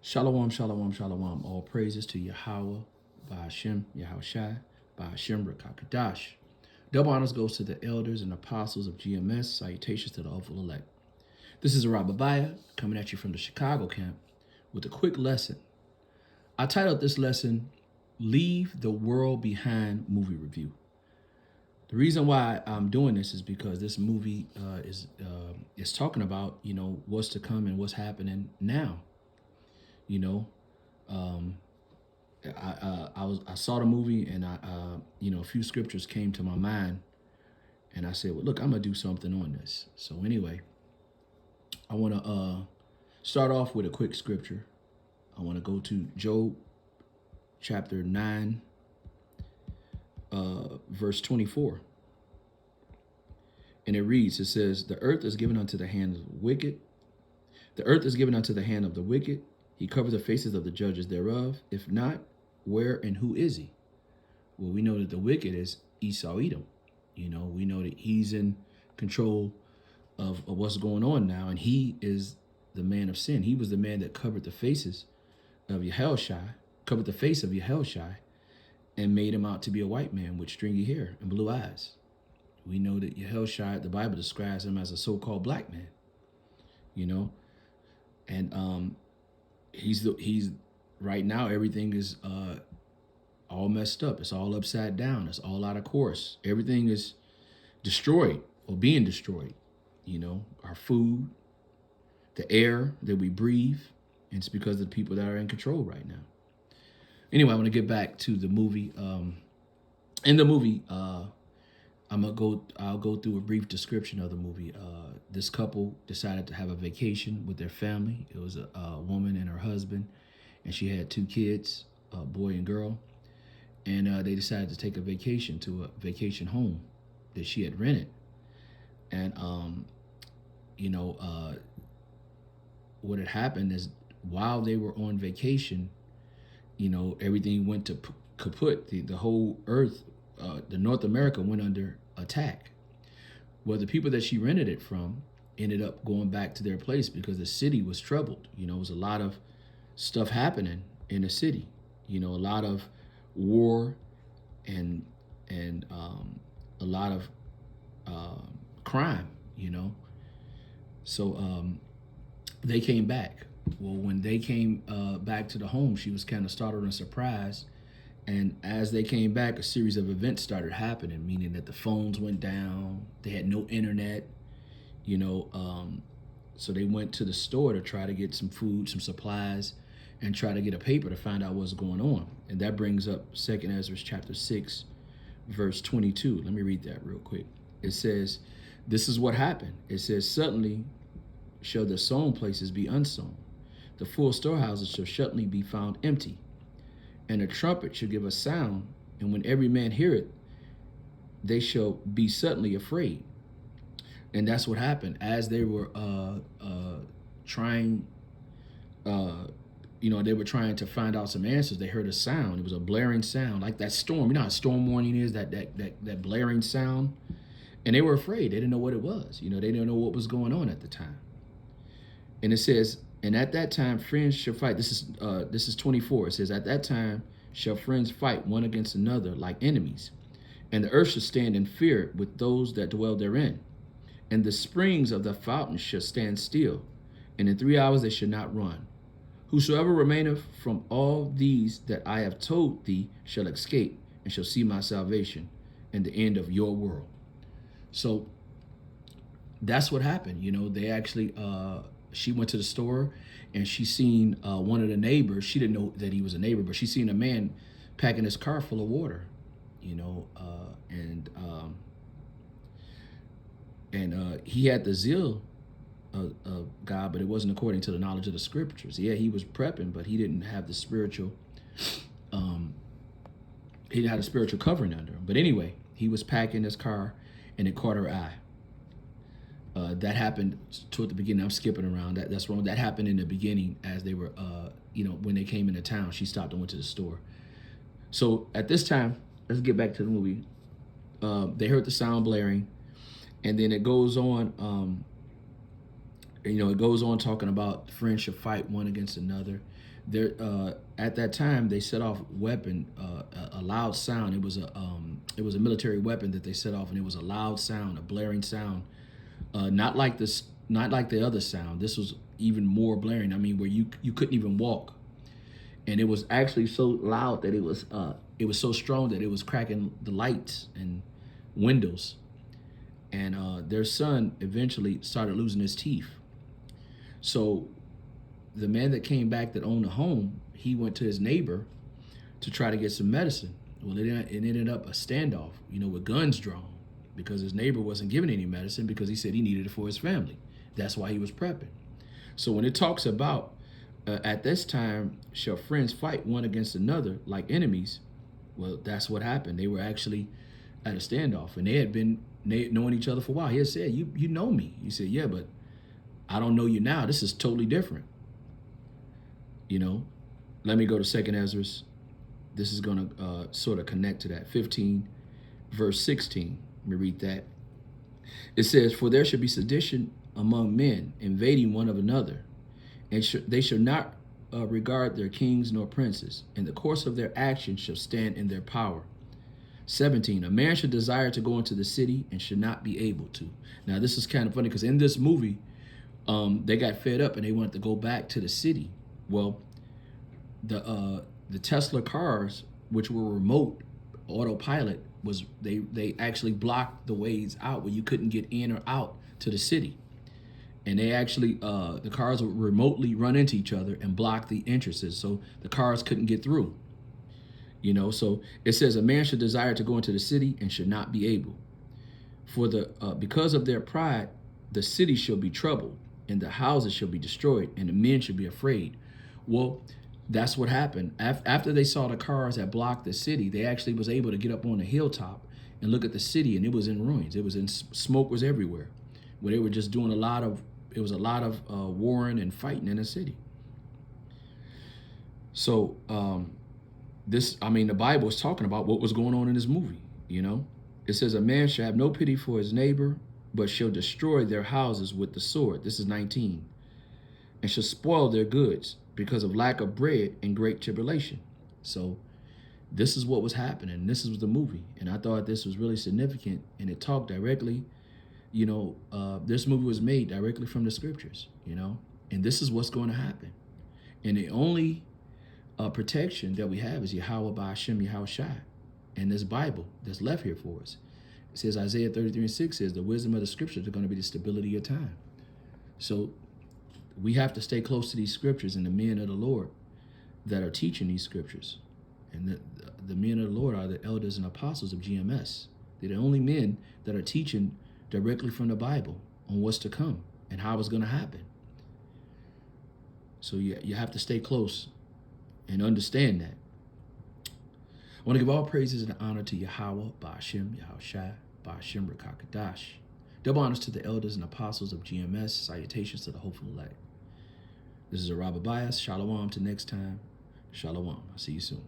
Shalom, shalom, shalom. All praises to Yahweh, by Hashem, Yahushai, by Hashem, Rakakadash. Double honors goes to the elders and apostles of GMS. Salutations to the hopeful elect. This is Rababiah coming at you from the Chicago camp with a quick lesson. I titled this lesson, Leave the World Behind Movie Review. The reason why I'm doing this is because this movie is talking about, what's to come and what's happening now. I saw the movie and a few scriptures came to my mind, and I said, well, look, I'm gonna do something on this. So anyway, I want to start off with a quick scripture. I want to go to Job chapter 9, verse 24. And it reads, it says, the earth is given unto the hand of the wicked. The earth is given unto the hand of the wicked. He covers the faces of the judges thereof. If not, where and who is he? Well, we know that the wicked is Esau Edom. We know that he's in control of what's going on now, and he is the man of sin. He was the man that covered the faces of Yahushai, covered the face of Yahushai, and made him out to be a white man with stringy hair and blue eyes. We know that Yahushai, the Bible describes him as a so-called black man, and he's right now, everything is all messed up. It's all upside down. It's all out of course. Everything is destroyed or being destroyed. Our food, the air that we breathe, and it's because of the people that are in control right now. Anyway, I want to get back to the movie. In the movie, I'll go through a brief description of the movie. This couple decided to have a vacation with their family. It was a woman and her husband, and she had 2 kids, a boy and girl. And they decided to take a vacation to a vacation home that she had rented. And, what had happened is while they were on vacation, everything went to kaput. The whole earth, the North America went under attack. Well, the people that she rented it from ended up going back to their place because the city was troubled. It was a lot of stuff happening in the city. A lot of war and a lot of crime. So they came back. Well, when they came back to the home, she was kind of startled and surprised. And as they came back, a series of events started happening, meaning that the phones went down. They had no internet, so they went to the store to try to get some food, some supplies, and try to get a paper to find out what's going on. And that brings up 2nd Ezra chapter 6, verse 22. Let me read that real quick. It says, this is what happened. It says, suddenly shall the sown places be unsown. The full storehouses shall suddenly be found empty. And a trumpet shall give a sound, and when every man hear it, they shall be suddenly afraid. And that's what happened. As they were trying, they were trying to find out some answers. They heard a sound. It was a blaring sound, like that storm. You know how storm warning is, that blaring sound? And they were afraid. They didn't know what it was. They didn't know what was going on at the time. And it says, and at that time, friends shall fight. This is 24. It says, at that time shall friends fight one against another like enemies. And the earth shall stand in fear with those that dwell therein. And the springs of the fountains shall stand still. And in 3 hours they shall not run. Whosoever remaineth from all these that I have told thee shall escape and shall see my salvation and the end of your world. So that's what happened. They actually... she went to the store and she seen one of the neighbors. She didn't know that he was a neighbor, but she seen a man packing his car full of water, and he had the zeal of God, but it wasn't according to the knowledge of the scriptures. Yeah, he was prepping, but he didn't have the spiritual, he didn't have a spiritual covering under him. But anyway, he was packing his car and it caught her eye. That happened toward the beginning. I'm skipping around. That's wrong. That happened in the beginning as they were, when they came into town. She stopped and went to the store. So at this time, let's get back to the movie. They heard the sound blaring, and then it goes on. It goes on talking about friends should fight one against another. There, at that time, they set off weapon, a loud sound. It was a military weapon that they set off, and it was a loud sound, a blaring sound. Not like this, not like the other sound. This was even more blaring. I mean, where you couldn't even walk, and it was actually so loud that it was so strong that it was cracking the lights and windows. And their son eventually started losing his teeth. So the man that came back that owned the home, he went to his neighbor to try to get some medicine. Well, it ended up a standoff, with guns drawn, because his neighbor wasn't giving any medicine because he said he needed it for his family. That's why he was prepping. So when it talks about at this time shall friends fight one against another like enemies, well, that's what happened. They were actually at a standoff, and they had been knowing each other for a while. He had said, "You know me." He said, "Yeah, but I don't know you now. This is totally different." Let me go to 2nd Ezra. This is going to sort of connect to that. 15, verse 16. Let me read that. It says, "For there should be sedition among men, invading one of another, and they shall not regard their kings nor princes, and the course of their actions shall stand in their power." 17, "A man should desire to go into the city and should not be able to." Now, this is kind of funny because in this movie, they got fed up and they wanted to go back to the city. Well, the Tesla cars, which were remote autopilot, they actually blocked the ways out where you couldn't get in or out to the city. And they actually, the cars would remotely run into each other and block the entrances, so the cars couldn't get through. So it says, "A man should desire to go into the city and should not be able. For because of their pride, the city shall be troubled, and the houses shall be destroyed, and the men shall be afraid." Well, that's what happened. After they saw the cars that blocked the city, they actually was able to get up on the hilltop and look at the city, and it was in ruins. It was in smoke was everywhere, where they were just doing a lot of warring and fighting in the city. So the Bible is talking about what was going on in this movie. It says, "A man shall have no pity for his neighbor, but shall destroy their houses with the sword." This is 19. "And shall spoil their goods because of lack of bread and great tribulation." So this is what was happening. This was the movie. And I thought this was really significant. And it talked directly, this movie was made directly from the scriptures, and this is what's going to happen. And the only protection that we have is Yahweh Ba'ashem Yahushai and this Bible that's left here for us. It says, Isaiah 33:6 says, "The wisdom of the scriptures are going to be the stability of time." So we have to stay close to these scriptures and the men of the Lord that are teaching these scriptures. And the men of the Lord are the elders and apostles of GMS. They're the only men that are teaching directly from the Bible on what's to come and how it's going to happen. So you have to stay close and understand that. I want to give all praises and honor to Yahweh, Ba'ashem, Yahushai, Ba'ashem, Rakakadash. Double honors to the elders and apostles of GMS. Salutations to the hopeful elect. This is Araba Bias. Shalom till next time. Shalom. I'll see you soon.